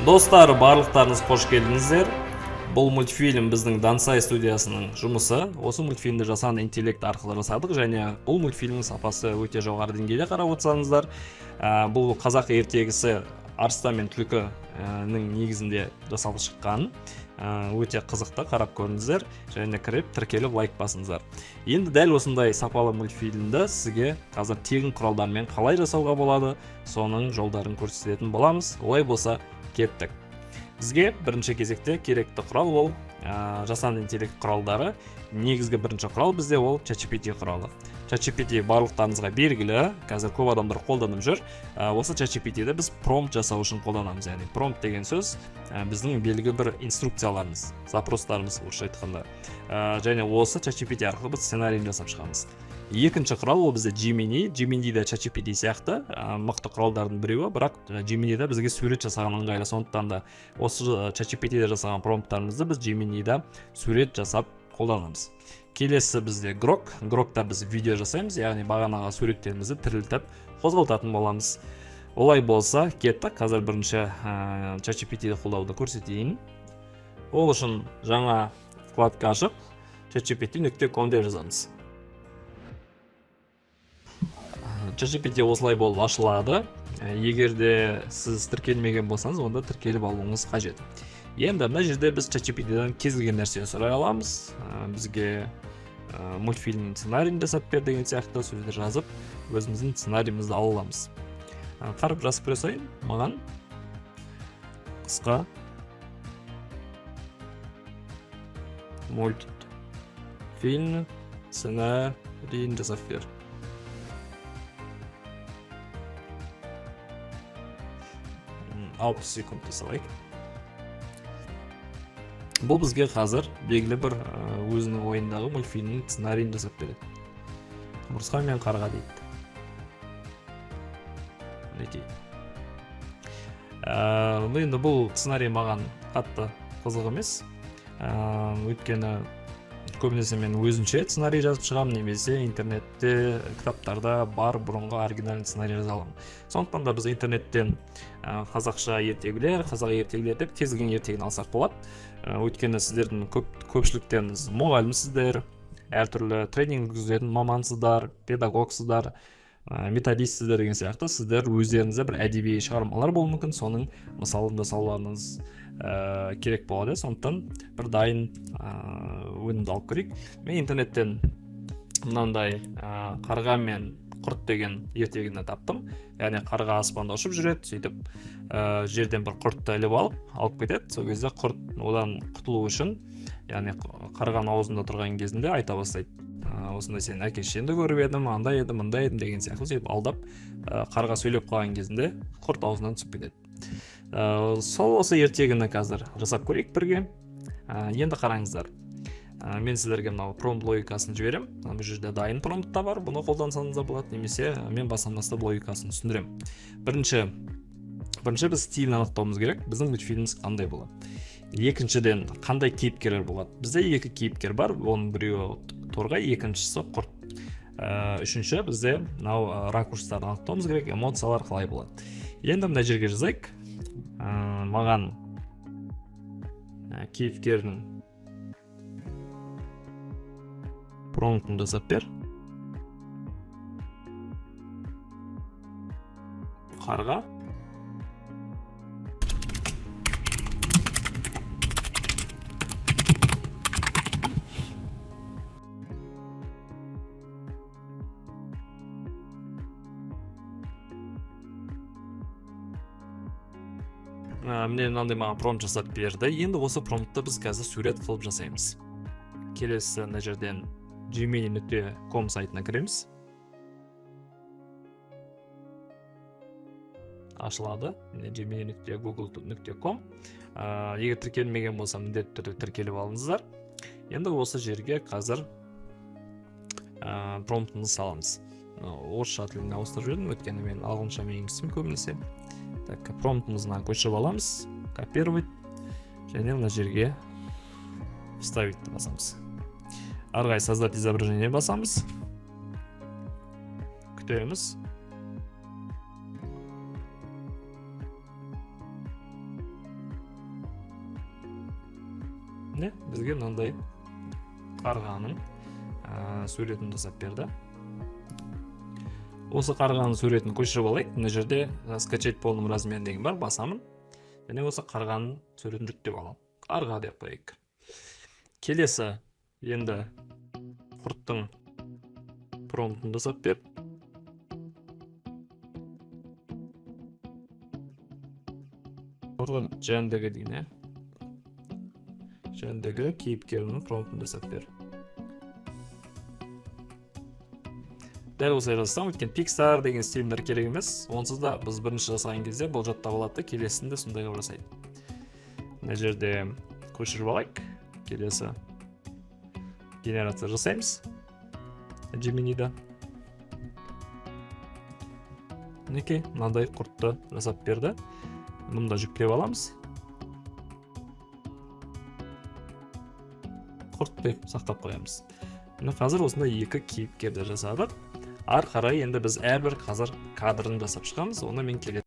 Достар, барлықтарыңыз қош келдіңіздер. Бұл мультфильм біздің Дансай студиясының жұмысы. Осы мультфильмді жасанды интеллект арқылы жасадық, және бұл мультфильмнің сапасы өте жоғары деңгейде қарап отырсаңыздар. Бұл қазақ ертегісі Арыстан мен түлкінің негізінде жасалып шыққан. Өте қызықты, қарап көріңіздер, және кіріп тіркеліп лайк басыңыздар. Енді дәл осындай сапалы мультфильмді сізге қазір тегін құралдармен қалай жасауға болады, соның жолдарын көрсететін боламыз. Олай болса, кеттік. Бізге бірінші кезекте керекті құрал ол жасанды интеллект құралдары. Негізгі бірінші құрал бізде ол ChatGPT құралы. ChatGPT барлықтарыңызға белгілі, қазір көп адамдар қолданып жүр. Осы ChatGPT-ді біз промпт жасау үшін қолданамыз. Яғни промпт деген сөз біздің белгілі бір инструкцияларымыз, запростарымыз орысша айтқанда. Және осы ChatGPT арқылы біз сценарийін жасап шығамыз. Екінші құрал ол бізде Gemini. Gemini де ChatGPT сияқты мықты құралдардың біреуі, бірақ Gemini-де бізге сурет жасаған ыңғайлы. Сондықтан да осы ChatGPT-де жасаған промпттарымызды біз Gemini-де сурет жасап қолданамыз. Келесі бізде Grok. Grok'та біз видео жасаймыз, яғни бағанағы суреттерімізді тірілтіп қозғалтатын боламыз. Олай болса, кеттік. Қазір бірінші ChatGPT-ді қолдауды көрсетейін. Ол үшін жаңа вкладка ашып, chatgpt.com деп жазамыз. ChatGPT осылай болып ашылады. Егер де сіз тіркелмеген болсаңыз, онда тіркеліп алуыңыз қажет. Енді мына жерде біз ChatGPT-дан кез келген нәрсе сұрай аламыз. Бізге мультфильмнің сценарийін жасап бер деген сияқты сөздер жазып, өзіміздің сценарийімізді ала аламыз. Қарып жазып көре салайын, маған қысқа мультфильм сценарийін жасап бер. Алпыс секунд салайық. Бұл бізге қазір белгілі бір өзінің ойындағы мультфильмнің сценарийін жасап береді. Құмырсқа мен қарға дейді. Енді бұл сценарий маған қатты қызық емес. Өйткені көбінесе мен өзінше сценарий жазып шығамын, немесе интернетте, кітаптарда бар бұрынғы оригинальный сценарий жазалым. Сондықтан да біз интернеттен қазақша ертегілер, қазақ ертегілер деп кез келген ертегіні алсақ болады. Өйткені сіздердің көпшіліктеріңіз мұғалімсіздер, әртүрлі тренинг жүргізетін мамансыздар, педагогсыздар, методистсіздер деген сияқты сіздер өздеріңізде бір әдеби шығармалар болуы мүмкін, соның мысалын жасауларыңыз керек болады. Сондықтан бір дайын өнімді алып көрейік. Мен интернеттен мынандай қарға мен құрт деген ертегіні таптым. Яғни қарға аспанда ұшып жүреді, сөйтіп жерден бір құртты іліп алып кетеді. Сол кезде құрт одан құтылу үшін, яғни қарғаның аузында тұрған кезінде айта бастайды. Осындай сен әке-шешеңді көріп едім, андай едім, мындай едім деген сияқты сөйтіп алдап, қарға сөйлеп қалған кезінде құрт аузынан түсіп кетеді. Сол осы ертегіні қазір жасап көрейік бірге. Енді қараңыздар. Мен сіздерге мынау промпт логикасын жіберем. Бұл жерде дайын промпт та бар, бұны қолдансаңыз да болады, немесе мен басынан бастап логикасын түсіндірем. Бірінші біз стилін анықтауымыз керек. Біздің мультфильміміз қандай болады. Екіншіден, қандай кейіпкерлер болады. Бізде екі кейіпкер бар, оның біреуі торғай, екіншісі құрт. Үшінші бізде мынау ракурстарды анықтауымыз керек, эмоциялар қалай болады. Енді мына жерге жазайық. Маған кейіпкердің промптын жасап бер. Қарға. Міне мынандай маған промпт жасап берді. Енді осы промптты біз қазір сурет қылып жасаймыз. Келесі мына жерден Gemini.com сайтына кіреміз. Ашылады. Gemini.google.com. Егер тіркелмеген болса, міндетті түрде тіркеліп алыңыздар. Енді осы жерге қазір промптымызды саламыз. Орысша тіліне ауыстырып жүрдім, өйткені мен ағылшынша меңгісім көбінесе. Промптымыздан көшіріп аламыз, копировать, және мына жерге вставить басамыз. Арғай создать изображение басамыз. Күтеміз. міне бізге мынандай қарғаның суретін жасап берді. Осы қарғаның суретін көшіріп алайық. Мына жерде скачать полным размер деген бар, басамын. Және осы қарғаның суретін жүктеп аламын. Қарға деп қояйық. Келесі енді құрттың промптын жасап бер. Құрғын жәндігі дейін, жәндігі кейіпкерінің промптын жасап бер. Дәл осылай жазсам, өткен Pixar деген стилімдер керек емес. Онсыз да біз бірінші жасаған кезде бұл жаттап алады, келесінде сондай жасайды. Мына жерде көшіріп алайық. Келесі генерация жасаймыз. Gemini'да. Мінекей, мынандай құртты жасап берді. Мұнда жүктеп аламыз. Құрт деп сақтап қоямыз. Міне қазір осында екі кейіпкерді жасадық. Ары қарай енді біз әрбір қазір кадрын жасап шығамыз. Оны мен келеді.